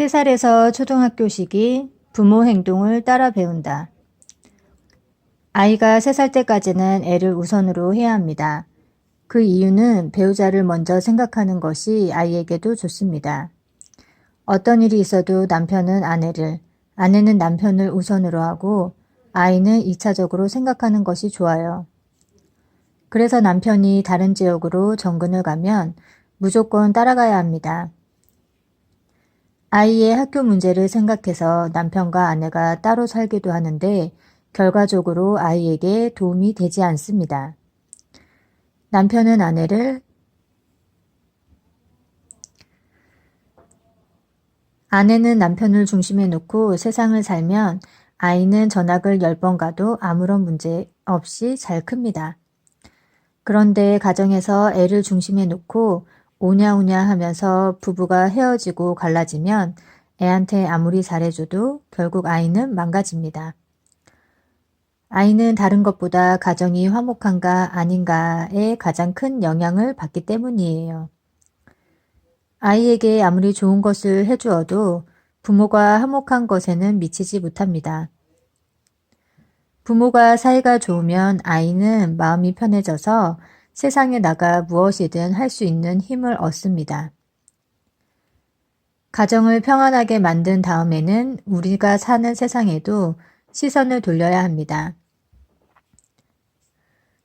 3살에서 초등학교 시기 부모 행동을 따라 배운다. 아이가 3살 때까지는 애를 우선으로 해야 합니다. 그 이유는 배우자를 먼저 생각하는 것이 아이에게도 좋습니다. 어떤 일이 있어도 남편은 아내를, 아내는 남편을 우선으로 하고 아이는 2차적으로 생각하는 것이 좋아요. 그래서 남편이 다른 지역으로 정근을 가면 무조건 따라가야 합니다. 아이의 학교 문제를 생각해서 남편과 아내가 따로 살기도 하는데 결과적으로 아이에게 도움이 되지 않습니다. 남편은 아내는 남편을 중심에 놓고 세상을 살면 아이는 전학을 10번 가도 아무런 문제 없이 잘 큽니다. 그런데 가정에서 애를 중심에 놓고 오냐오냐 하면서 부부가 헤어지고 갈라지면 애한테 아무리 잘해줘도 결국 아이는 망가집니다. 아이는 다른 것보다 가정이 화목한가 아닌가에 가장 큰 영향을 받기 때문이에요. 아이에게 아무리 좋은 것을 해주어도 부모가 화목한 것에는 미치지 못합니다. 부모가 사이가 좋으면 아이는 마음이 편해져서 세상에 나가 무엇이든 할 수 있는 힘을 얻습니다. 가정을 평안하게 만든 다음에는 우리가 사는 세상에도 시선을 돌려야 합니다.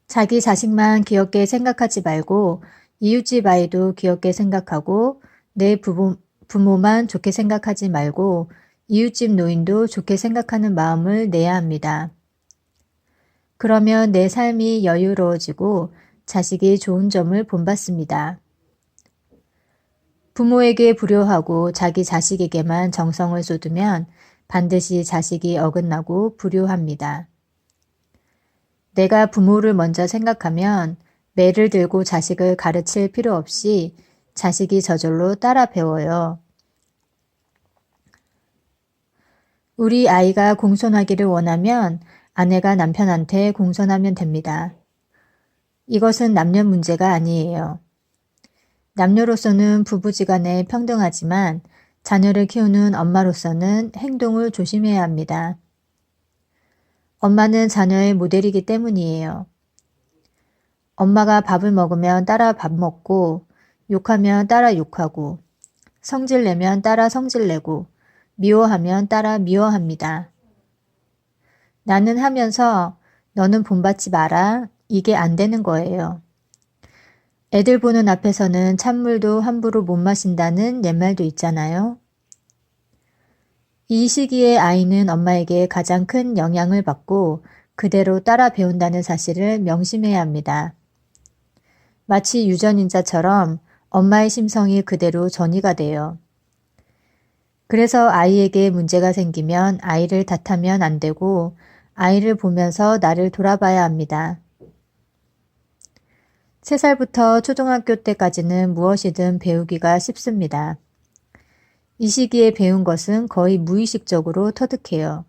자기 자식만 귀엽게 생각하지 말고 이웃집 아이도 귀엽게 생각하고 내 부모만 좋게 생각하지 말고 이웃집 노인도 좋게 생각하는 마음을 내야 합니다. 그러면 내 삶이 여유로워지고 자식이 좋은 점을 본받습니다. 부모에게 불효하고 자기 자식에게만 정성을 쏟으면 반드시 자식이 어긋나고 불효합니다. 내가 부모를 먼저 생각하면 매를 들고 자식을 가르칠 필요 없이 자식이 저절로 따라 배워요. 우리 아이가 공손하기를 원하면 아내가 남편한테 공손하면 됩니다. 이것은 남녀 문제가 아니에요. 남녀로서는 부부지간에 평등하지만 자녀를 키우는 엄마로서는 행동을 조심해야 합니다. 엄마는 자녀의 모델이기 때문이에요. 엄마가 밥을 먹으면 따라 밥 먹고, 욕하면 따라 욕하고, 성질내면 따라 성질내고, 미워하면 따라 미워합니다. 나는 하면서 너는 본받지 마라. 이게 안 되는 거예요. 애들 보는 앞에서는 찬물도 함부로 못 마신다는 옛말도 있잖아요. 이 시기에 아이는 엄마에게 가장 큰 영향을 받고 그대로 따라 배운다는 사실을 명심해야 합니다. 마치 유전인자처럼 엄마의 심성이 그대로 전이가 돼요. 그래서 아이에게 문제가 생기면 아이를 탓하면 안 되고 아이를 보면서 나를 돌아봐야 합니다. 3살부터 초등학교 때까지는 무엇이든 배우기가 쉽습니다. 이 시기에 배운 것은 거의 무의식적으로 터득해요.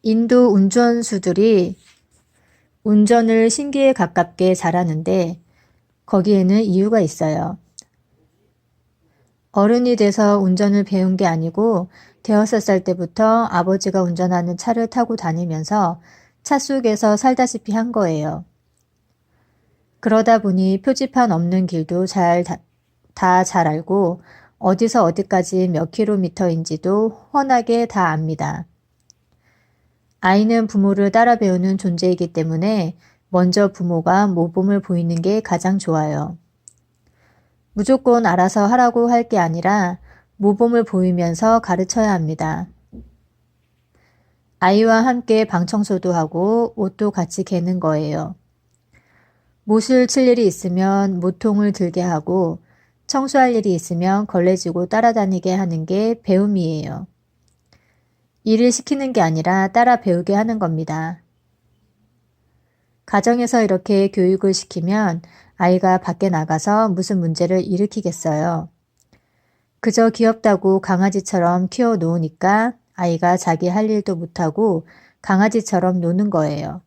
인도 운전수들이 운전을 신기에 가깝게 잘하는데 거기에는 이유가 있어요. 어른이 돼서 운전을 배운 게 아니고 5살 때부터 아버지가 운전하는 차를 타고 다니면서 차 속에서 살다시피 한 거예요. 그러다 보니 표지판 없는 길도 다 잘 알고 어디서 어디까지 몇 킬로미터인지도 훤하게 다 압니다. 아이는 부모를 따라 배우는 존재이기 때문에 먼저 부모가 모범을 보이는 게 가장 좋아요. 무조건 알아서 하라고 할 게 아니라 모범을 보이면서 가르쳐야 합니다. 아이와 함께 방 청소도 하고 옷도 같이 개는 거예요. 못을 칠 일이 있으면 모통을 들게 하고 청소할 일이 있으면 걸레지고 따라다니게 하는 게 배움이에요. 일을 시키는 게 아니라 따라 배우게 하는 겁니다. 가정에서 이렇게 교육을 시키면 아이가 밖에 나가서 무슨 문제를 일으키겠어요. 그저 귀엽다고 강아지처럼 키워 놓으니까 아이가 자기 할 일도 못하고 강아지처럼 노는 거예요.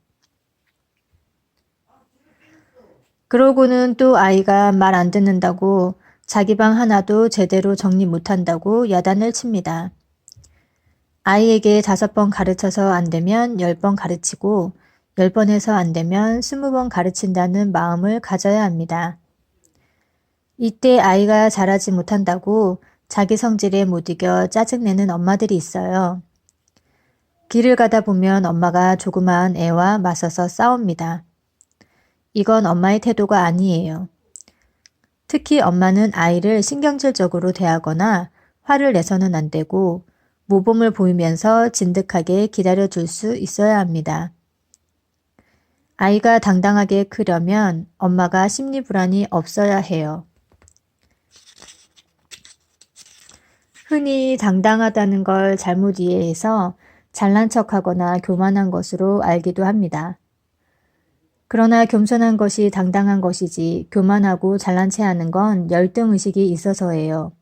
그러고는 또 아이가 말 안 듣는다고 자기 방 하나도 제대로 정리 못한다고 야단을 칩니다. 아이에게 5번 가르쳐서 안 되면 10번 가르치고 10번에서 안 되면 20번 가르친다는 마음을 가져야 합니다. 이때 아이가 잘하지 못한다고 자기 성질에 못 이겨 짜증내는 엄마들이 있어요. 길을 가다 보면 엄마가 조그마한 애와 맞서서 싸웁니다. 이건 엄마의 태도가 아니에요. 특히 엄마는 아이를 신경질적으로 대하거나 화를 내서는 안 되고 모범을 보이면서 진득하게 기다려줄 수 있어야 합니다. 아이가 당당하게 크려면 엄마가 심리불안이 없어야 해요. 흔히 당당하다는 걸 잘못 이해해서 잘난 척하거나 교만한 것으로 알기도 합니다. 그러나 겸손한 것이 당당한 것이지 교만하고 잘난 체 하는 건 열등의식이 있어서예요.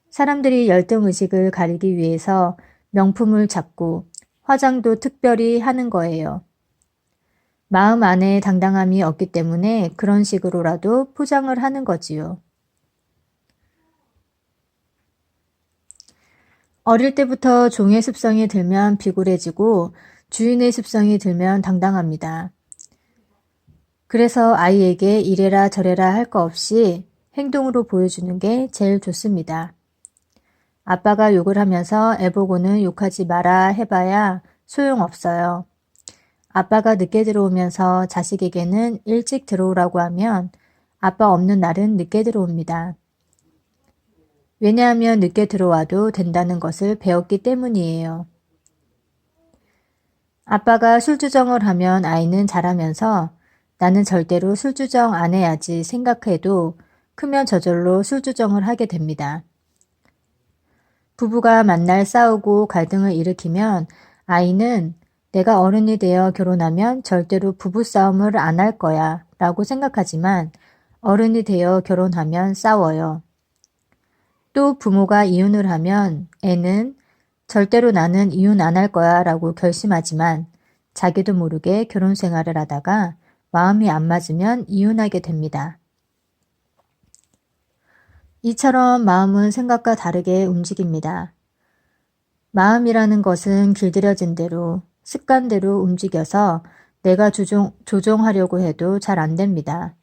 사람들이 열등의식을 가리기 위해서 명품을 잡고 화장도 특별히 하는 거예요. 마음 안에 당당함이 없기 때문에 그런 식으로라도 포장을 하는 거지요. 어릴 때부터 종의 습성이 들면 비굴해지고 주인의 습성이 들면 당당합니다. 그래서 아이에게 이래라 저래라 할 거 없이 행동으로 보여주는 게 제일 좋습니다. 아빠가 욕을 하면서 애보고는 욕하지 마라 해봐야 소용없어요. 아빠가 늦게 들어오면서 자식에게는 일찍 들어오라고 하면 아빠 없는 날은 늦게 들어옵니다. 왜냐하면 늦게 들어와도 된다는 것을 배웠기 때문이에요. 아빠가 술주정을 하면 아이는 잘하면서 나는 절대로 술주정 안 해야지 생각해도 크면 저절로 술주정을 하게 됩니다. 부부가 만날 싸우고 갈등을 일으키면 아이는 내가 어른이 되어 결혼하면 절대로 부부싸움을 안 할 거야 라고 생각하지만 어른이 되어 결혼하면 싸워요. 또 부모가 이혼을 하면 애는 절대로 나는 이혼 안 할 거야 라고 결심하지만 자기도 모르게 결혼 생활을 하다가 마음이 안 맞으면 이혼하게 됩니다. 이처럼 마음은 생각과 다르게 움직입니다. 마음이라는 것은 길들여진 대로 습관대로 움직여서 내가 조종하려고 해도 잘 안 됩니다.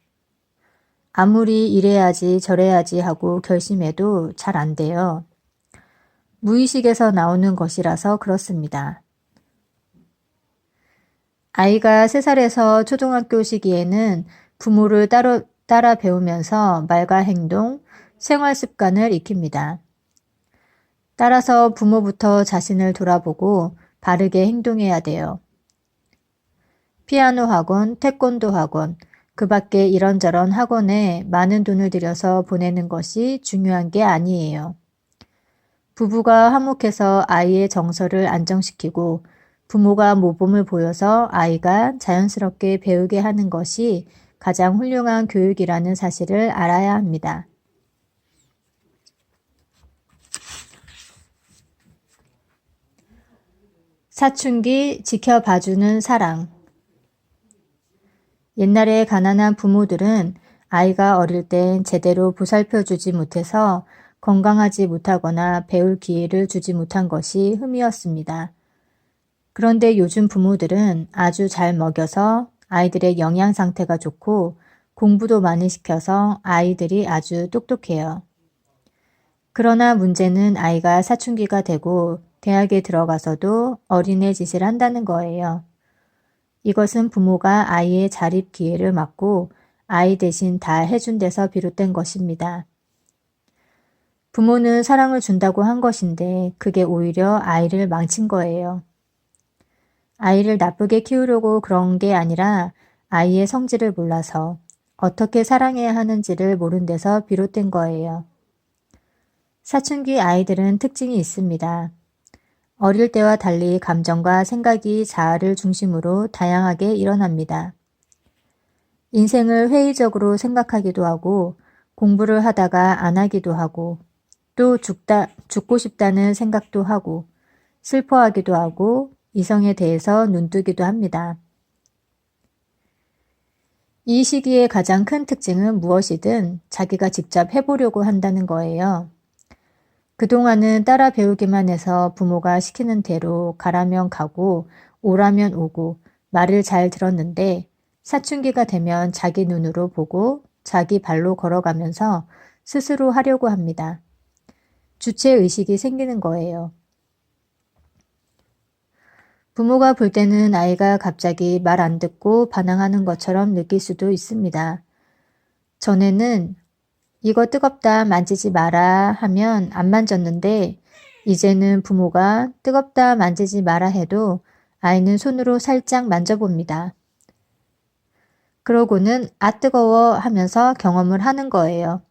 아무리 이래야지 저래야지 하고 결심해도 잘 안 돼요. 무의식에서 나오는 것이라서 그렇습니다. 아이가 3살에서 초등학교 시기에는 부모를 따라 배우면서 말과 행동, 생활 습관을 익힙니다. 따라서 부모부터 자신을 돌아보고 바르게 행동해야 돼요. 피아노 학원, 태권도 학원, 그 밖에 이런저런 학원에 많은 돈을 들여서 보내는 것이 중요한 게 아니에요. 부부가 화목해서 아이의 정서를 안정시키고 부모가 모범을 보여서 아이가 자연스럽게 배우게 하는 것이 가장 훌륭한 교육이라는 사실을 알아야 합니다. 사춘기 지켜봐주는 사랑. 옛날에 가난한 부모들은 아이가 어릴 땐 제대로 보살펴주지 못해서 건강하지 못하거나 배울 기회를 주지 못한 것이 흠이었습니다. 그런데 요즘 부모들은 아주 잘 먹여서 아이들의 영양 상태가 좋고 공부도 많이 시켜서 아이들이 아주 똑똑해요. 그러나 문제는 아이가 사춘기가 되고 대학에 들어가서도 어린애 짓을 한다는 거예요. 이것은 부모가 아이의 자립 기회를 막고 아이 대신 다 해준 데서 비롯된 것입니다. 부모는 사랑을 준다고 한 것인데 그게 오히려 아이를 망친 거예요. 아이를 나쁘게 키우려고 그런 게 아니라 아이의 성질을 몰라서 어떻게 사랑해야 하는지를 모른 데서 비롯된 거예요. 사춘기 아이들은 특징이 있습니다. 어릴 때와 달리 감정과 생각이 자아를 중심으로 다양하게 일어납니다. 인생을 회의적으로 생각하기도 하고 공부를 하다가 안 하기도 하고 또 죽고 싶다는 생각도 하고 슬퍼하기도 하고 이성에 대해서 눈뜨기도 합니다. 이 시기의 가장 큰 특징은 무엇이든 자기가 직접 해보려고 한다는 거예요. 그동안은 따라 배우기만 해서 부모가 시키는 대로 가라면 가고 오라면 오고 말을 잘 들었는데 사춘기가 되면 자기 눈으로 보고 자기 발로 걸어가면서 스스로 하려고 합니다. 주체의식이 생기는 거예요. 부모가 볼 때는 아이가 갑자기 말 안 듣고 반항하는 것처럼 느낄 수도 있습니다. 전에는 이거 뜨겁다 만지지 마라 하면 안 만졌는데 이제는 부모가 뜨겁다 만지지 마라 해도 아이는 손으로 살짝 만져봅니다. 그러고는 아 뜨거워 하면서 경험을 하는 거예요.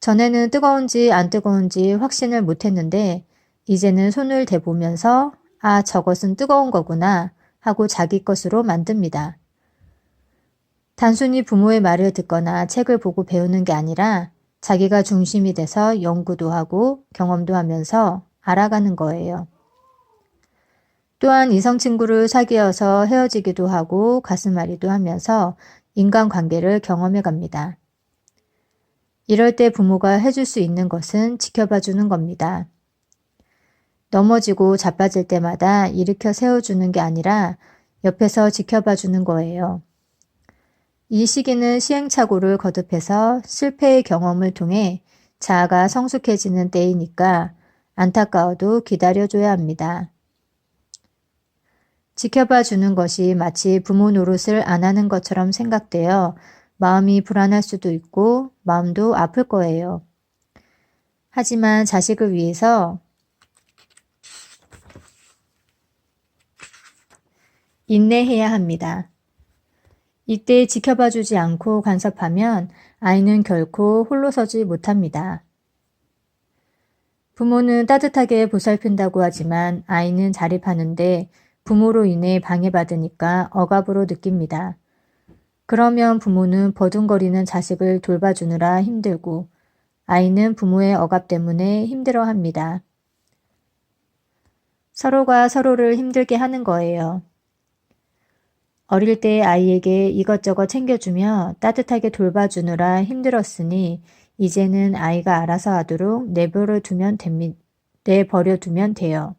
전에는 뜨거운지 안 뜨거운지 확신을 못했는데 이제는 손을 대보면서 아 저것은 뜨거운 거구나 하고 자기 것으로 만듭니다. 단순히 부모의 말을 듣거나 책을 보고 배우는 게 아니라 자기가 중심이 돼서 연구도 하고 경험도 하면서 알아가는 거예요. 또한 이성 친구를 사귀어서 헤어지기도 하고 가슴앓이도 하면서 인간관계를 경험해 갑니다. 이럴 때 부모가 해줄 수 있는 것은 지켜봐 주는 겁니다. 넘어지고 자빠질 때마다 일으켜 세워주는 게 아니라 옆에서 지켜봐 주는 거예요. 이 시기는 시행착오를 거듭해서 실패의 경험을 통해 자아가 성숙해지는 때이니까 안타까워도 기다려줘야 합니다. 지켜봐 주는 것이 마치 부모 노릇을 안 하는 것처럼 생각되어 마음이 불안할 수도 있고 마음도 아플 거예요. 하지만 자식을 위해서 인내해야 합니다. 이때 지켜봐 주지 않고 간섭하면 아이는 결코 홀로 서지 못합니다. 부모는 따뜻하게 보살핀다고 하지만 아이는 자립하는데 부모로 인해 방해받으니까 억압으로 느낍니다. 그러면 부모는 버둥거리는 자식을 돌봐주느라 힘들고 아이는 부모의 억압 때문에 힘들어합니다. 서로가 서로를 힘들게 하는 거예요. 어릴 때 아이에게 이것저것 챙겨주며 따뜻하게 돌봐주느라 힘들었으니 이제는 아이가 알아서 하도록 내버려 두면 돼요.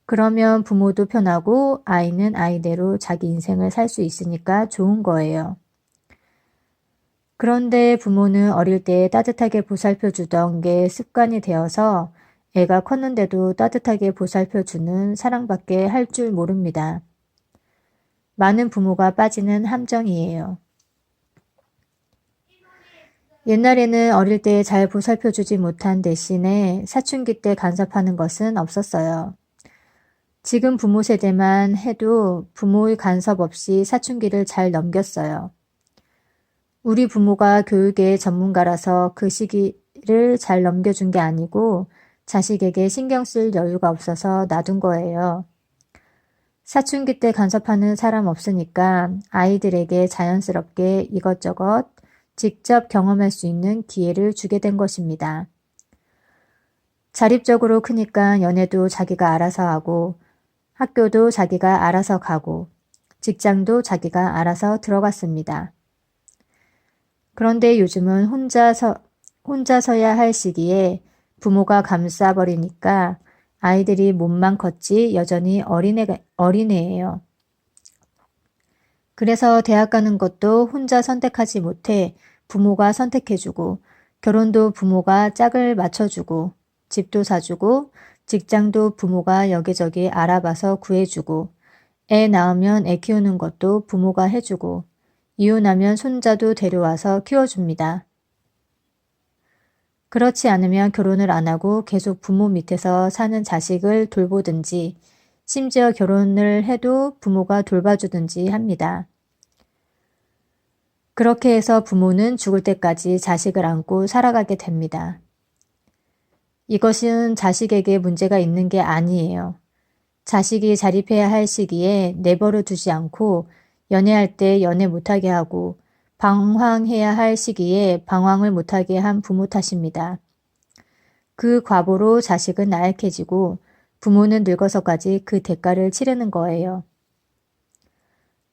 그러면 부모도 편하고 아이는 아이대로 자기 인생을 살 수 있으니까 좋은 거예요. 그런데 부모는 어릴 때 따뜻하게 보살펴 주던 게 습관이 되어서 애가 컸는데도 따뜻하게 보살펴 주는 사랑밖에 할 줄 모릅니다. 많은 부모가 빠지는 함정이에요. 옛날에는 어릴 때 잘 보살펴 주지 못한 대신에 사춘기 때 간섭하는 것은 없었어요. 지금 부모 세대만 해도 부모의 간섭 없이 사춘기를 잘 넘겼어요. 우리 부모가 교육의 전문가라서 그 시기를 잘 넘겨준 게 아니고 자식에게 신경 쓸 여유가 없어서 놔둔 거예요. 사춘기 때 간섭하는 사람 없으니까 아이들에게 자연스럽게 이것저것 직접 경험할 수 있는 기회를 주게 된 것입니다. 자립적으로 크니까 연애도 자기가 알아서 하고 학교도 자기가 알아서 가고 직장도 자기가 알아서 들어갔습니다. 그런데 요즘은 혼자서야 할 시기에 부모가 감싸버리니까 아이들이 몸만 컸지 여전히 어린애예요. 그래서 대학 가는 것도 혼자 선택하지 못해 부모가 선택해주고 결혼도 부모가 짝을 맞춰주고 집도 사주고 직장도 부모가 여기저기 알아봐서 구해주고 애 낳으면 애 키우는 것도 부모가 해주고 이혼하면 손자도 데려와서 키워줍니다. 그렇지 않으면 결혼을 안 하고 계속 부모 밑에서 사는 자식을 돌보든지 심지어 결혼을 해도 부모가 돌봐주든지 합니다. 그렇게 해서 부모는 죽을 때까지 자식을 안고 살아가게 됩니다. 이것은 자식에게 문제가 있는 게 아니에요. 자식이 자립해야 할 시기에 내버려 두지 않고 연애할 때 연애 못하게 하고 방황해야 할 시기에 방황을 못하게 한 부모 탓입니다. 그 과보로 자식은 나약해지고 부모는 늙어서까지 그 대가를 치르는 거예요.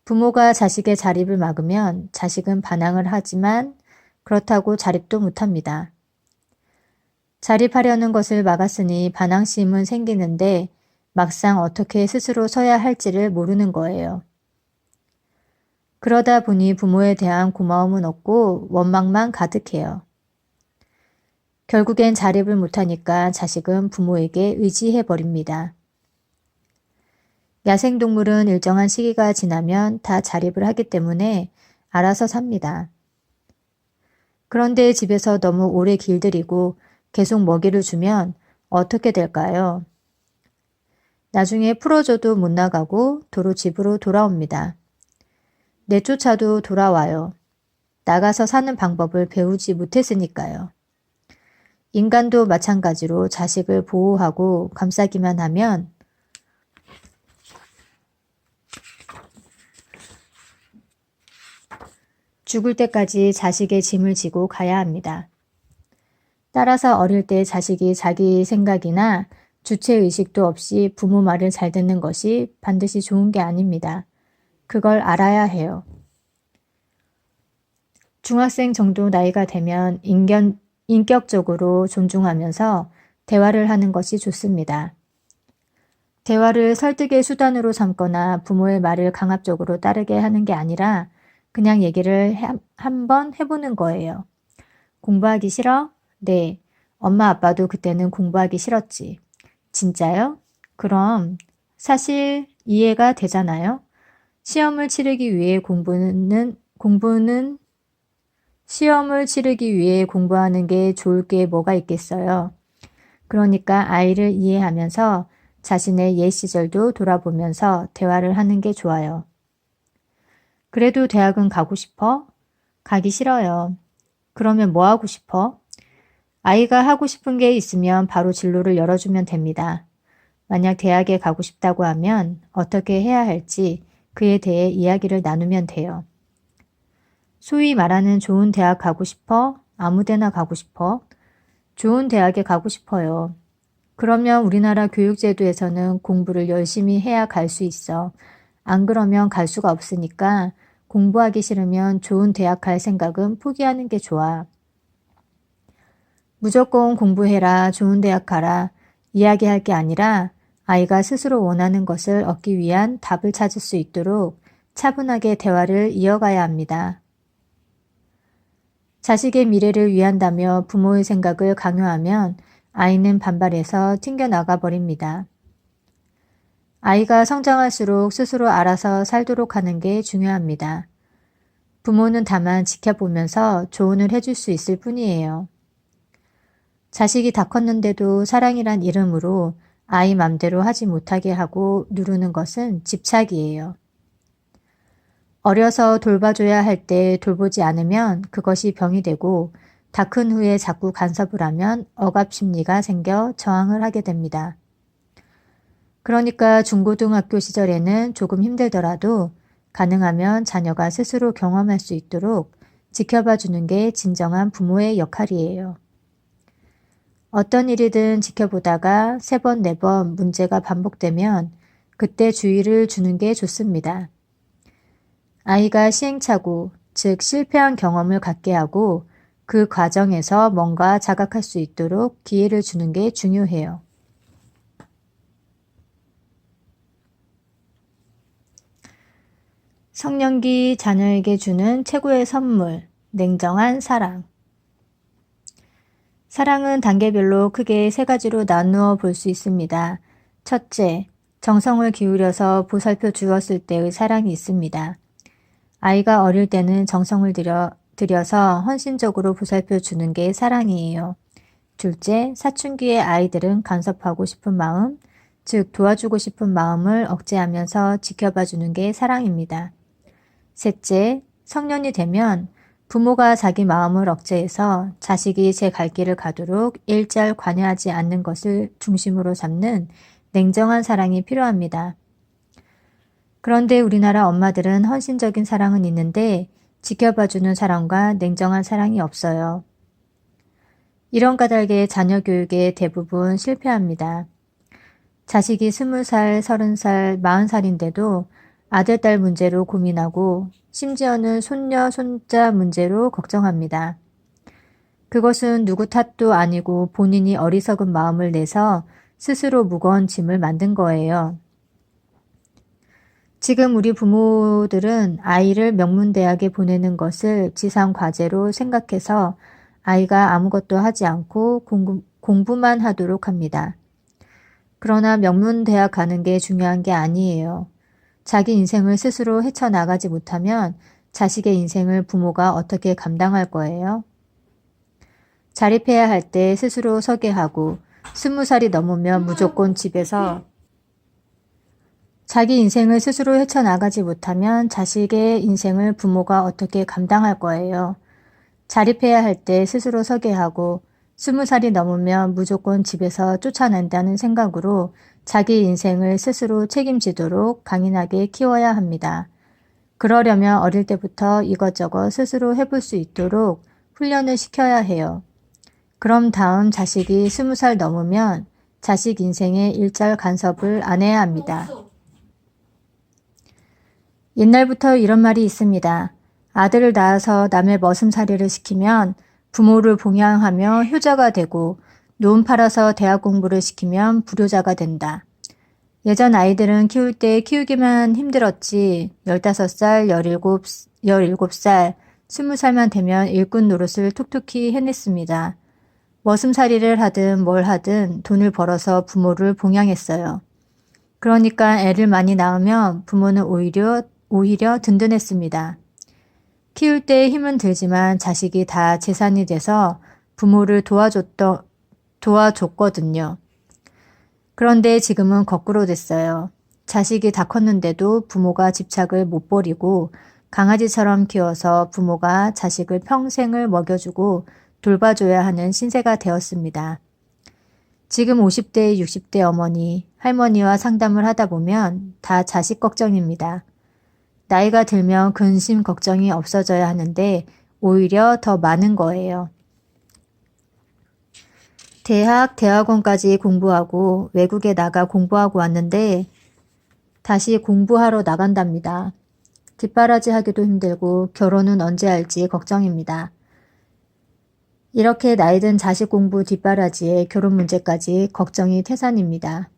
부모가 자식의 자립을 막으면 자식은 반항을 하지만 그렇다고 자립도 못합니다. 자립하려는 것을 막았으니 반항심은 생기는데 막상 어떻게 스스로 서야 할지를 모르는 거예요. 그러다 보니 부모에 대한 고마움은 없고 원망만 가득해요. 결국엔 자립을 못하니까 자식은 부모에게 의지해버립니다. 야생동물은 일정한 시기가 지나면 다 자립을 하기 때문에 알아서 삽니다. 그런데 집에서 너무 오래 길들이고 계속 먹이를 주면 어떻게 될까요? 나중에 풀어줘도 못 나가고 도로 집으로 돌아옵니다. 내쫓아도 돌아와요. 나가서 사는 방법을 배우지 못했으니까요. 인간도 마찬가지로 자식을 보호하고 감싸기만 하면 죽을 때까지 자식의 짐을 지고 가야 합니다. 따라서 어릴 때 자식이 자기 생각이나 주체의식도 없이 부모 말을 잘 듣는 것이 반드시 좋은 게 아닙니다. 그걸 알아야 해요. 중학생 정도 나이가 되면 인격적으로 존중하면서 대화를 하는 것이 좋습니다. 대화를 설득의 수단으로 삼거나 부모의 말을 강압적으로 따르게 하는 게 아니라 그냥 얘기를 한번 해보는 거예요. 공부하기 싫어? 네. 엄마 아빠도 그때는 공부하기 싫었지. 진짜요? 그럼 사실 이해가 되잖아요. 시험을 치르기 위해 시험을 치르기 위해 공부하는 게 좋을 게 뭐가 있겠어요. 그러니까 아이를 이해하면서 자신의 옛 시절도 돌아보면서 대화를 하는 게 좋아요. 그래도 대학은 가고 싶어? 가기 싫어요. 그러면 뭐 하고 싶어? 아이가 하고 싶은 게 있으면 바로 진로를 열어주면 됩니다. 만약 대학에 가고 싶다고 하면 어떻게 해야 할지 그에 대해 이야기를 나누면 돼요. 소위 말하는 좋은 대학 가고 싶어? 아무 데나 가고 싶어? 좋은 대학에 가고 싶어요. 그러면 우리나라 교육제도에서는 공부를 열심히 해야 갈 수 있어. 안 그러면 갈 수가 없으니까 공부하기 싫으면 좋은 대학 갈 생각은 포기하는 게 좋아. 무조건 공부해라, 좋은 대학 가라 이야기할 게 아니라 아이가 스스로 원하는 것을 얻기 위한 답을 찾을 수 있도록 차분하게 대화를 이어가야 합니다. 자식의 미래를 위한다며 부모의 생각을 강요하면 아이는 반발해서 튕겨나가 버립니다. 아이가 성장할수록 스스로 알아서 살도록 하는 게 중요합니다. 부모는 다만 지켜보면서 조언을 해줄 수 있을 뿐이에요. 자식이 다 컸는데도 사랑이란 이름으로 아이 맘대로 하지 못하게 하고 누르는 것은 집착이에요. 어려서 돌봐줘야 할 때 돌보지 않으면 그것이 병이 되고 다 큰 후에 자꾸 간섭을 하면 억압 심리가 생겨 저항을 하게 됩니다. 그러니까 중고등학교 시절에는 조금 힘들더라도 가능하면 자녀가 스스로 경험할 수 있도록 지켜봐 주는 게 진정한 부모의 역할이에요. 어떤 일이든 지켜보다가 3번, 4번 문제가 반복되면 그때 주의를 주는 게 좋습니다. 아이가 시행착오, 즉 실패한 경험을 갖게 하고 그 과정에서 뭔가 자각할 수 있도록 기회를 주는 게 중요해요. 성년기 자녀에게 주는 최고의 선물, 냉정한 사랑. 사랑은 단계별로 크게 3가지로 나누어 볼 수 있습니다. 첫째, 정성을 기울여서 보살펴 주었을 때의 사랑이 있습니다. 아이가 어릴 때는 정성을 들여서 헌신적으로 보살펴 주는 게 사랑이에요. 둘째, 사춘기의 아이들은 간섭하고 싶은 마음, 즉 도와주고 싶은 마음을 억제하면서 지켜봐 주는 게 사랑입니다. 셋째, 성년이 되면 부모가 자기 마음을 억제해서 자식이 제 갈 길을 가도록 일절 관여하지 않는 것을 중심으로 삼는 냉정한 사랑이 필요합니다. 그런데 우리나라 엄마들은 헌신적인 사랑은 있는데 지켜봐주는 사랑과 냉정한 사랑이 없어요. 이런 까닭에 자녀 교육에 대부분 실패합니다. 자식이 20살, 30살, 40살인데도 아들, 딸 문제로 고민하고 심지어는 손녀, 손자 문제로 걱정합니다. 그것은 누구 탓도 아니고 본인이 어리석은 마음을 내서 스스로 무거운 짐을 만든 거예요. 지금 우리 부모들은 아이를 명문대학에 보내는 것을 지상 과제로 생각해서 아이가 아무것도 하지 않고 공부만 하도록 합니다. 그러나 명문대학 가는 게 중요한 게 아니에요. 자기 인생을 스스로 헤쳐나가지 못하면 자식의 인생을 부모가 어떻게 감당할 거예요? 자립해야 할 때 스스로 서게 하고 20살이 넘으면 무조건 집에서 자기 인생을 스스로 헤쳐나가지 못하면 자식의 인생을 부모가 어떻게 감당할 거예요. 자립해야 할 때 스스로 서게 하고 20살이 넘으면 무조건 집에서 쫓아낸다는 생각으로 자기 인생을 스스로 책임지도록 강인하게 키워야 합니다. 그러려면 어릴 때부터 이것저것 스스로 해볼 수 있도록 훈련을 시켜야 해요. 그럼 다음 자식이 20살 넘으면 자식 인생에 일절 간섭을 안 해야 합니다. 옛날부터 이런 말이 있습니다. 아들을 낳아서 남의 머슴살이를 시키면 부모를 봉양하며 효자가 되고 노음 팔아서 대학 공부를 시키면 불효자가 된다. 예전 아이들은 키울 때 키우기만 힘들었지 15살, 17살, 20살만 되면 일꾼 노릇을 톡톡히 해냈습니다. 머슴살이를 하든 뭘 하든 돈을 벌어서 부모를 봉양했어요. 그러니까 애를 많이 낳으면 부모는 오히려 든든했습니다. 키울 때 힘은 들지만 자식이 다 재산이 돼서 부모를 도와줬거든요. 그런데 지금은 거꾸로 됐어요. 자식이 다 컸는데도 부모가 집착을 못 버리고 강아지처럼 키워서 부모가 자식을 평생을 먹여주고 돌봐줘야 하는 신세가 되었습니다. 지금 50대, 60대 어머니, 할머니와 상담을 하다 보면 다 자식 걱정입니다. 나이가 들면 근심 걱정이 없어져야 하는데 오히려 더 많은 거예요. 대학원까지 공부하고 외국에 나가 공부하고 왔는데 다시 공부하러 나간답니다. 뒷바라지 하기도 힘들고 결혼은 언제 할지 걱정입니다. 이렇게 나이든 자식 공부 뒷바라지에 결혼 문제까지 걱정이 태산입니다.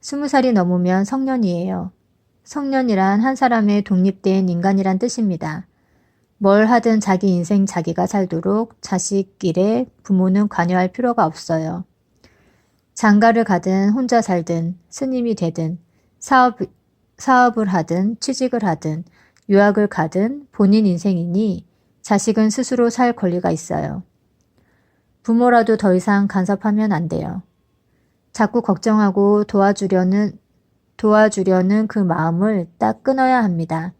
20살이 넘으면 성년이에요. 성년이란 한 사람의 독립된 인간이란 뜻입니다. 뭘 하든 자기 인생 자기가 살도록 자식 일에 부모는 관여할 필요가 없어요. 장가를 가든 혼자 살든 스님이 되든 사업을 하든 취직을 하든 유학을 가든 본인 인생이니 자식은 스스로 살 권리가 있어요. 부모라도 더 이상 간섭하면 안 돼요. 자꾸 걱정하고 도와주려는 그 마음을 딱 끊어야 합니다.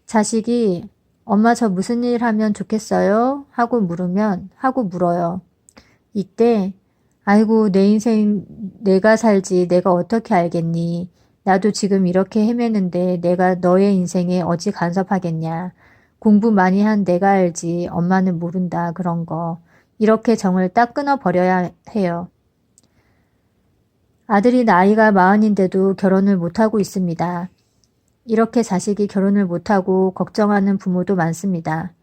자식이 엄마 저 무슨 일 하면 좋겠어요? 하고 물어요. 이때 아이고 내 인생 내가 살지 내가 어떻게 알겠니? 나도 지금 이렇게 헤매는데 내가 너의 인생에 어찌 간섭하겠냐. 공부 많이 한 내가 알지 엄마는 모른다 그런 거. 이렇게 정을 딱 끊어버려야 해요. 아들이 나이가 40인데도 결혼을 못하고 있습니다. 이렇게 자식이 결혼을 못하고 걱정하는 부모도 많습니다.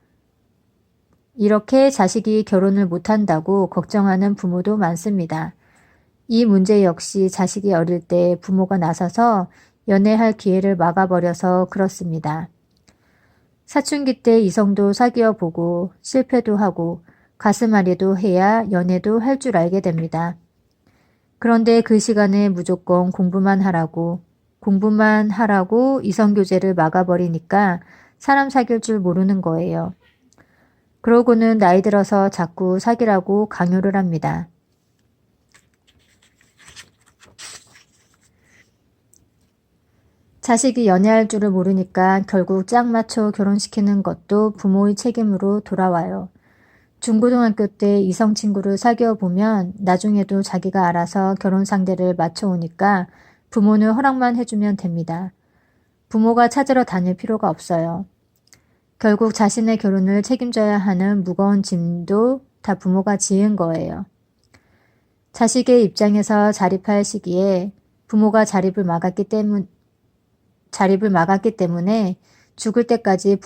이렇게 자식이 결혼을 못한다고 걱정하는 부모도 많습니다. 이 문제 역시 자식이 어릴 때 부모가 나서서 연애할 기회를 막아버려서 그렇습니다. 사춘기 때 이성도 사귀어 보고 실패도 하고 가슴앓이도 해야 연애도 할 줄 알게 됩니다. 그런데 그 시간에 무조건 공부만 하라고 이성교제를 막아버리니까 사람 사귈 줄 모르는 거예요. 그러고는 나이 들어서 자꾸 사귀라고 강요를 합니다. 자식이 연애할 줄을 모르니까 결국 짝 맞춰 결혼시키는 것도 부모의 책임으로 돌아와요. 중고등학교 때 이성 친구를 사귀어 보면 나중에도 자기가 알아서 결혼 상대를 맞춰오니까 부모는 허락만 해주면 됩니다. 부모가 찾으러 다닐 필요가 없어요. 결국 자신의 결혼을 책임져야 하는 무거운 짐도 다 부모가 지은 거예요. 자식의 입장에서 자립할 시기에 부모가 자립을 막았기 자립을 막았기 때문에 죽을 때까지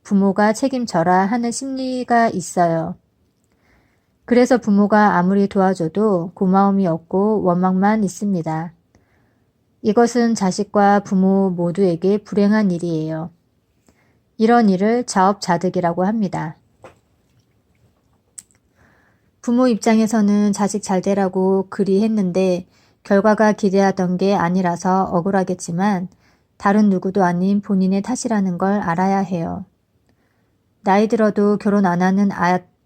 부모가 책임져라 하는 심리가 있어요. 그래서 부모가 아무리 도와줘도 고마움이 없고 원망만 있습니다. 이것은 자식과 부모 모두에게 불행한 일이에요. 이런 일을 자업자득이라고 합니다. 부모 입장에서는 자식 잘 되라고 그리 했는데 결과가 기대하던 게 아니라서 억울하겠지만 다른 누구도 아닌 본인의 탓이라는 걸 알아야 해요. 나이 들어도 결혼 안 하는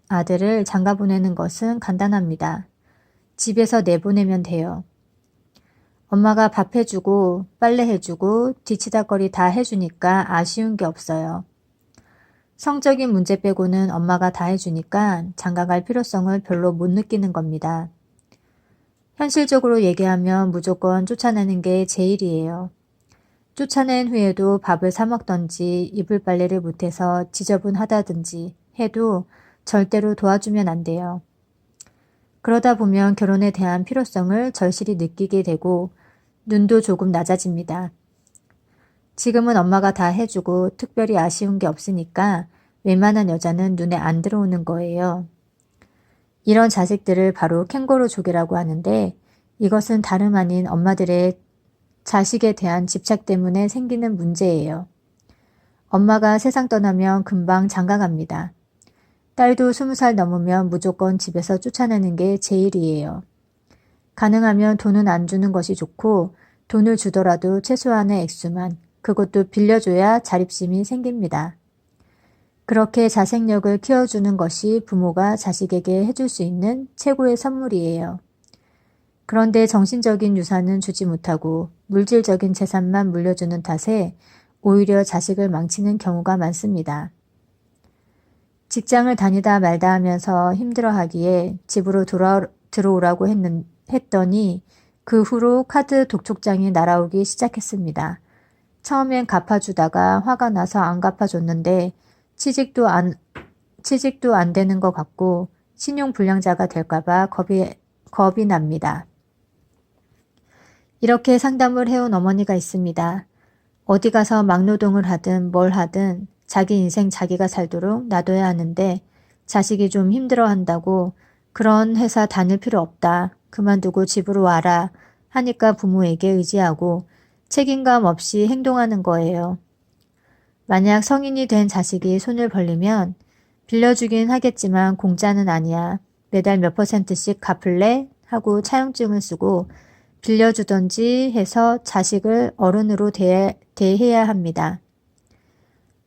아들을 장가 보내는 것은 간단합니다. 집에서 내보내면 돼요. 엄마가 밥 해주고 빨래 해주고 뒤치다거리 다 해주니까 아쉬운 게 없어요. 성적인 문제 빼고는 엄마가 다 해주니까 장가갈 필요성을 별로 못 느끼는 겁니다. 현실적으로 얘기하면 무조건 쫓아내는 게 제일이에요. 쫓아낸 후에도 밥을 사 먹던지 이불 빨래를 못해서 지저분하다든지 해도 절대로 도와주면 안 돼요. 그러다 보면 결혼에 대한 필요성을 절실히 느끼게 되고 눈도 조금 낮아집니다. 지금은 엄마가 다 해주고 특별히 아쉬운 게 없으니까 웬만한 여자는 눈에 안 들어오는 거예요. 이런 자식들을 바로 캥거루족이라고 하는데 이것은 다름 아닌 엄마들의 자식에 대한 집착 때문에 생기는 문제예요. 엄마가 세상 떠나면 금방 장가갑니다. 딸도 20살 넘으면 무조건 집에서 쫓아내는 게 제일이에요. 가능하면 돈은 안 주는 것이 좋고 돈을 주더라도 최소한의 액수만, 그것도 빌려줘야 자립심이 생깁니다. 그렇게 자생력을 키워주는 것이 부모가 자식에게 해줄 수 있는 최고의 선물이에요. 그런데 정신적인 유산은 주지 못하고 물질적인 재산만 물려주는 탓에 오히려 자식을 망치는 경우가 많습니다. 직장을 다니다 말다 하면서 힘들어하기에 집으로 들어오라고 했더니 그 후로 카드 독촉장이 날아오기 시작했습니다. 처음엔 갚아주다가 화가 나서 안 갚아줬는데 취직도 안 되는 것 같고 신용불량자가 될까봐 겁이 납니다. 이렇게 상담을 해온 어머니가 있습니다. 어디 가서 막노동을 하든 뭘 하든 자기 인생 자기가 살도록 놔둬야 하는데 자식이 좀 힘들어한다고 그런 회사 다닐 필요 없다. 그만두고 집으로 와라 하니까 부모에게 의지하고 책임감 없이 행동하는 거예요. 만약 성인이 된 자식이 손을 벌리면 빌려주긴 하겠지만 공짜는 아니야. 매달 몇 %씩 갚을래? 하고 차용증을 쓰고 빌려주던지 해서 자식을 어른으로 대해야 합니다.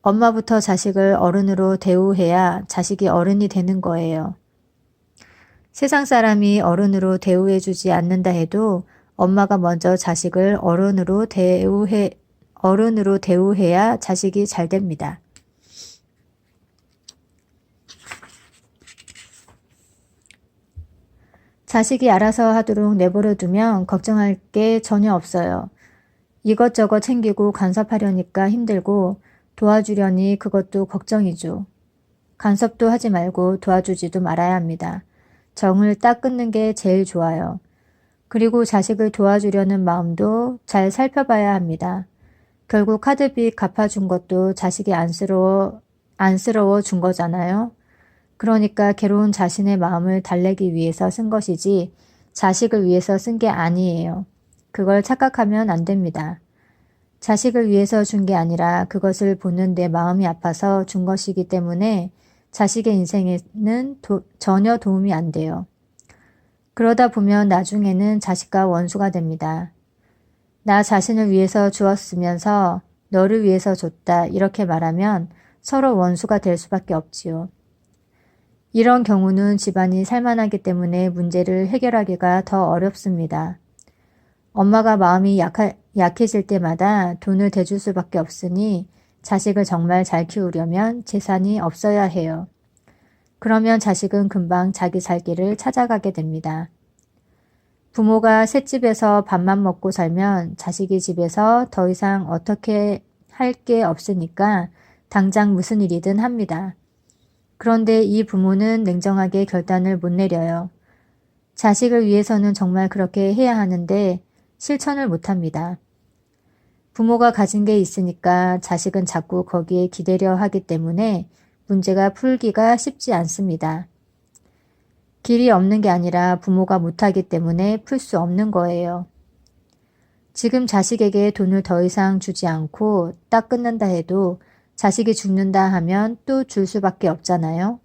엄마부터 자식을 어른으로 대우해야 자식이 어른이 되는 거예요. 세상 사람이 어른으로 대우해주지 않는다 해도 엄마가 먼저 자식을 어른으로 대우해야 자식이 잘 됩니다. 자식이 알아서 하도록 내버려 두면 걱정할 게 전혀 없어요. 이것저것 챙기고 간섭하려니까 힘들고 도와주려니 그것도 걱정이죠. 간섭도 하지 말고 도와주지도 말아야 합니다. 정을 딱 끊는 게 제일 좋아요. 그리고 자식을 도와주려는 마음도 잘 살펴봐야 합니다. 결국 카드빚 갚아준 것도 자식이 안쓰러워 준 거잖아요. 그러니까 괴로운 자신의 마음을 달래기 위해서 쓴 것이지 자식을 위해서 쓴 게 아니에요. 그걸 착각하면 안 됩니다. 자식을 위해서 준 게 아니라 그것을 보는 내 마음이 아파서 준 것이기 때문에 자식의 인생에는 전혀 도움이 안 돼요. 그러다 보면 나중에는 자식과 원수가 됩니다. 나 자신을 위해서 주었으면서 너를 위해서 줬다 이렇게 말하면 서로 원수가 될 수밖에 없지요. 이런 경우는 집안이 살만하기 때문에 문제를 해결하기가 더 어렵습니다. 엄마가 마음이 약해질 때마다 돈을 대줄 수밖에 없으니 자식을 정말 잘 키우려면 재산이 없어야 해요. 그러면 자식은 금방 자기 살 길을 찾아가게 됩니다. 부모가 셋집에서 밥만 먹고 살면 자식이 집에서 더 이상 어떻게 할 게 없으니까 당장 무슨 일이든 합니다. 그런데 이 부모는 냉정하게 결단을 못 내려요. 자식을 위해서는 정말 그렇게 해야 하는데 실천을 못 합니다. 부모가 가진 게 있으니까 자식은 자꾸 거기에 기대려 하기 때문에 문제가 풀기가 쉽지 않습니다. 길이 없는 게 아니라 부모가 못하기 때문에 풀 수 없는 거예요. 지금 자식에게 돈을 더 이상 주지 않고 딱 끊는다 해도 자식이 죽는다 하면 또 줄 수밖에 없잖아요.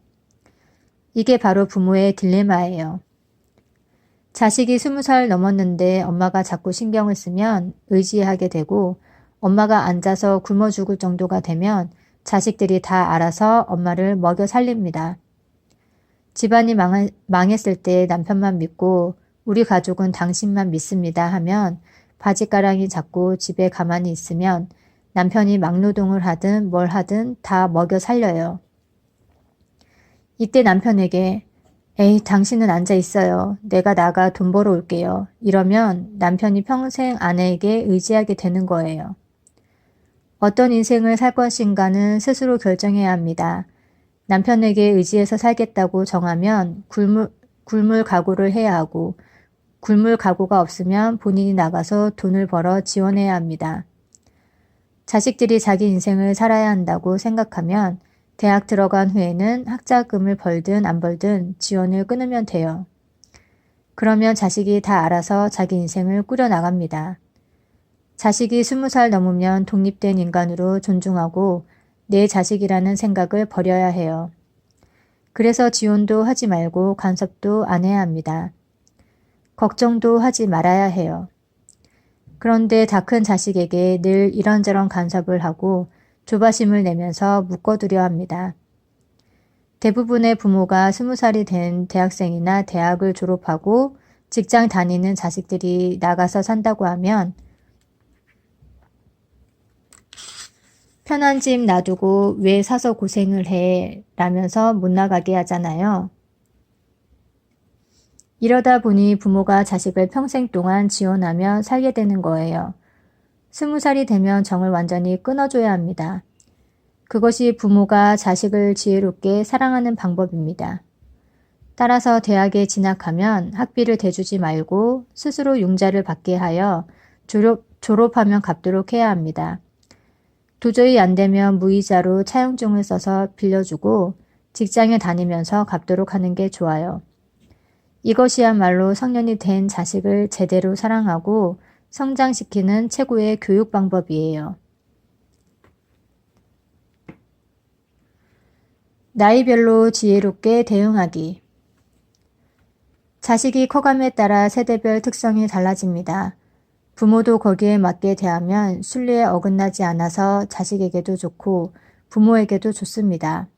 이게 바로 부모의 딜레마예요. 자식이 20살 넘었는데 엄마가 자꾸 신경을 쓰면 의지하게 되고 엄마가 앉아서 굶어 죽을 정도가 되면 자식들이 다 알아서 엄마를 먹여 살립니다. 집안이 망했을 때 남편만 믿고 우리 가족은 당신만 믿습니다 하면 바짓가랑이 잡고 집에 가만히 있으면 남편이 막노동을 하든 뭘 하든 다 먹여 살려요. 이때 남편에게 에이 당신은 앉아 있어요. 내가 나가 돈 벌어 올게요. 이러면 남편이 평생 아내에게 의지하게 되는 거예요. 어떤 인생을 살 것인가는 스스로 결정해야 합니다. 남편에게 의지해서 살겠다고 정하면 굶을 각오를 해야 하고 굶을 각오가 없으면 본인이 나가서 돈을 벌어 지원해야 합니다. 자식들이 자기 인생을 살아야 한다고 생각하면 대학 들어간 후에는 학자금을 벌든 안 벌든 지원을 끊으면 돼요. 그러면 자식이 다 알아서 자기 인생을 꾸려나갑니다. 자식이 20살 넘으면 독립된 인간으로 존중하고 내 자식이라는 생각을 버려야 해요. 그래서 지원도 하지 말고 간섭도 안 해야 합니다. 걱정도 하지 말아야 해요. 그런데 다 큰 자식에게 늘 이런저런 간섭을 하고 조바심을 내면서 묶어두려 합니다. 대부분의 부모가 20살이 된 대학생이나 대학을 졸업하고 직장 다니는 자식들이 나가서 산다고 하면 편한 집 놔두고 왜 사서 고생을 해? 라면서 못 나가게 하잖아요. 이러다 보니 부모가 자식을 평생 동안 지원하며 살게 되는 거예요. 20살이 되면 정을 완전히 끊어줘야 합니다. 그것이 부모가 자식을 지혜롭게 사랑하는 방법입니다. 따라서 대학에 진학하면 학비를 대주지 말고 스스로 융자를 받게 하여 졸업하면 갚도록 해야 합니다. 도저히 안 되면 무이자로 차용증을 써서 빌려주고 직장에 다니면서 갚도록 하는 게 좋아요. 이것이야말로 성년이 된 자식을 제대로 사랑하고 성장시키는 최고의 교육 방법이에요. 나이별로 지혜롭게 대응하기. 자식이 커감에 따라 세대별 특성이 달라집니다. 부모도 거기에 맞게 대하면 순리에 어긋나지 않아서 자식에게도 좋고 부모에게도 좋습니다.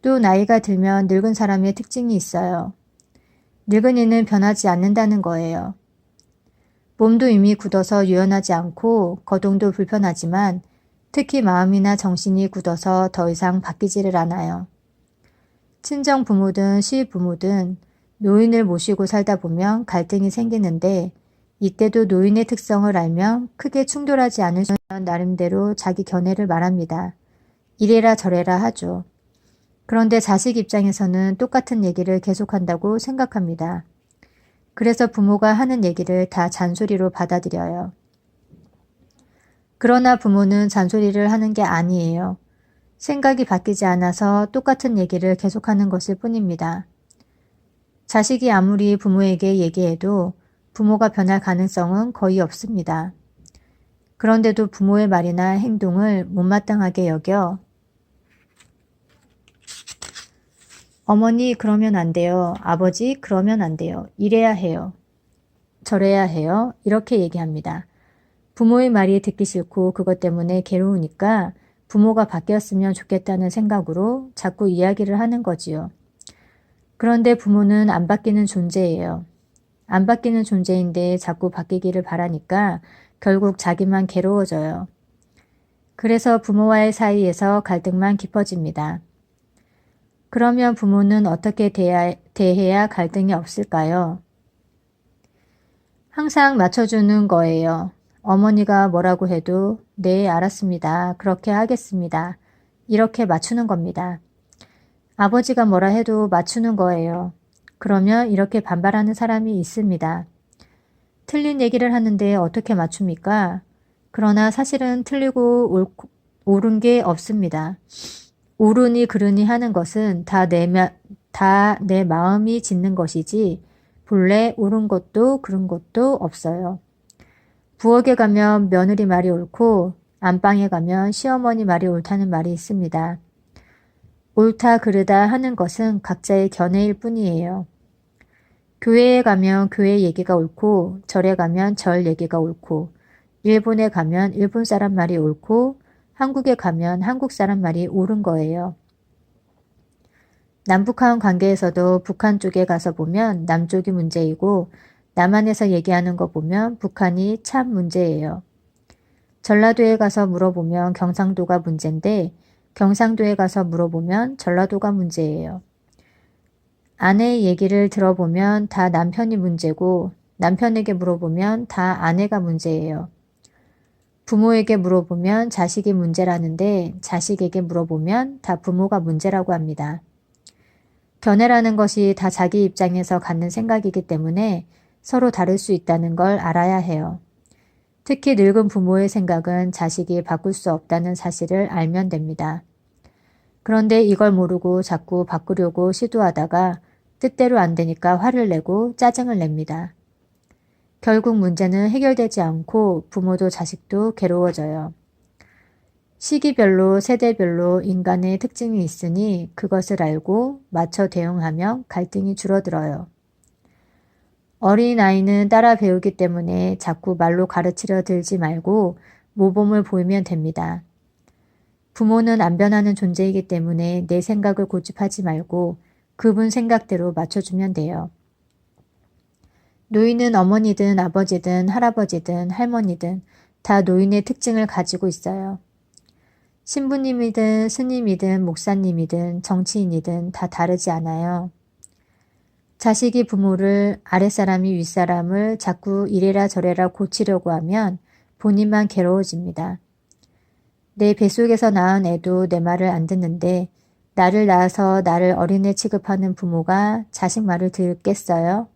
또 나이가 들면 늙은 사람의 특징이 있어요. 늙은이는 변하지 않는다는 거예요. 몸도 이미 굳어서 유연하지 않고 거동도 불편하지만 특히 마음이나 정신이 굳어서 더 이상 바뀌지를 않아요. 친정 부모든 시부모든 노인을 모시고 살다 보면 갈등이 생기는데 이때도 노인의 특성을 알면 크게 충돌하지 않으시면 나름대로 자기 견해를 말합니다. 이래라 저래라 하죠. 그런데 자식 입장에서는 똑같은 얘기를 계속한다고 생각합니다. 그래서 부모가 하는 얘기를 다 잔소리로 받아들여요. 그러나 부모는 잔소리를 하는 게 아니에요. 생각이 바뀌지 않아서 똑같은 얘기를 계속하는 것일 뿐입니다. 자식이 아무리 부모에게 얘기해도 부모가 변할 가능성은 거의 없습니다. 그런데도 부모의 말이나 행동을 못마땅하게 여겨 어머니 그러면 안 돼요. 아버지 그러면 안 돼요. 이래야 해요. 저래야 해요. 이렇게 얘기합니다. 부모의 말이 듣기 싫고 그것 때문에 괴로우니까 부모가 바뀌었으면 좋겠다는 생각으로 자꾸 이야기를 하는 거지요. 그런데 부모는 안 바뀌는 존재예요. 안 바뀌는 존재인데 자꾸 바뀌기를 바라니까 결국 자기만 괴로워져요. 그래서 부모와의 사이에서 갈등만 깊어집니다. 그러면 부모는 어떻게 대해야 갈등이 없을까요? 항상 맞춰주는 거예요. 어머니가 뭐라고 해도 네 알았습니다. 그렇게 하겠습니다. 이렇게 맞추는 겁니다. 아버지가 뭐라 해도 맞추는 거예요. 그러면 이렇게 반발하는 사람이 있습니다. 틀린 얘기를 하는데 어떻게 맞춥니까? 그러나 사실은 틀리고 옳은 게 없습니다. 옳으니 그르니 하는 것은 다 내 마음이 짓는 것이지 본래 옳은 것도 그른 것도 없어요. 부엌에 가면 며느리 말이 옳고 안방에 가면 시어머니 말이 옳다는 말이 있습니다. 옳다 그르다 하는 것은 각자의 견해일 뿐이에요. 교회에 가면 교회 얘기가 옳고 절에 가면 절 얘기가 옳고 일본에 가면 일본 사람 말이 옳고 한국에 가면 한국 사람 말이 옳은 거예요. 남북한 관계에서도 북한 쪽에 가서 보면 남쪽이 문제이고 남한에서 얘기하는 거 보면 북한이 참 문제예요. 전라도에 가서 물어보면 경상도가 문제인데 경상도에 가서 물어보면 전라도가 문제예요. 아내의 얘기를 들어보면 다 남편이 문제고 남편에게 물어보면 다 아내가 문제예요. 부모에게 물어보면 자식이 문제라는데 자식에게 물어보면 다 부모가 문제라고 합니다. 견해라는 것이 다 자기 입장에서 갖는 생각이기 때문에 서로 다를 수 있다는 걸 알아야 해요. 특히 늙은 부모의 생각은 자식이 바꿀 수 없다는 사실을 알면 됩니다. 그런데 이걸 모르고 자꾸 바꾸려고 시도하다가 뜻대로 안 되니까 화를 내고 짜증을 냅니다. 결국 문제는 해결되지 않고 부모도 자식도 괴로워져요. 시기별로 세대별로 인간의 특징이 있으니 그것을 알고 맞춰 대응하면 갈등이 줄어들어요. 어린아이는 따라 배우기 때문에 자꾸 말로 가르치려 들지 말고 모범을 보이면 됩니다. 부모는 안 변하는 존재이기 때문에 내 생각을 고집하지 말고 그분 생각대로 맞춰주면 돼요. 노인은 어머니든 아버지든 할아버지든 할머니든 다 노인의 특징을 가지고 있어요. 신부님이든 스님이든 목사님이든 정치인이든 다 다르지 않아요. 자식이 부모를 아랫사람이 윗사람을 자꾸 이래라 저래라 고치려고 하면 본인만 괴로워집니다. 내 뱃속에서 낳은 애도 내 말을 안 듣는데 나를 낳아서 나를 어린애 취급하는 부모가 자식 말을 듣겠어요?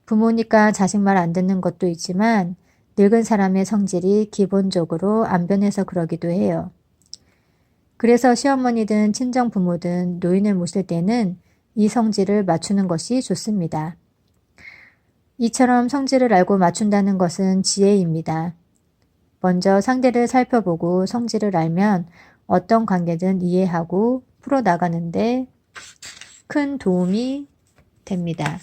부모니까 자식 말 안 듣는 것도 있지만 늙은 사람의 성질이 기본적으로 안 변해서 그러기도 해요. 그래서 시어머니든 친정부모든 노인을 모실 때는 이 성질을 맞추는 것이 좋습니다. 이처럼 성질을 알고 맞춘다는 것은 지혜입니다. 먼저 상대를 살펴보고 성질을 알면 어떤 관계든 이해하고 풀어나가는데 큰 도움이 됩니다.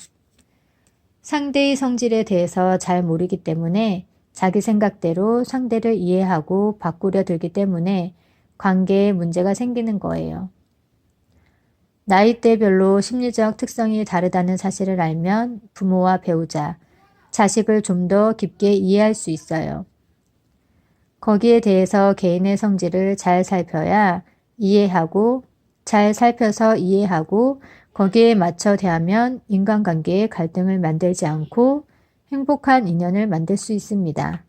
상대의 성질에 대해서 잘 모르기 때문에 자기 생각대로 상대를 이해하고 바꾸려 들기 때문에 관계에 문제가 생기는 거예요. 나이대별로 심리적 특성이 다르다는 사실을 알면 부모와 배우자, 자식을 좀 더 깊게 이해할 수 있어요. 거기에 대해서 개인의 성질을 잘 살펴야 이해하고 잘 살펴서 이해하고 거기에 맞춰 대하면 인간관계에 갈등을 만들지 않고 행복한 인연을 만들 수 있습니다.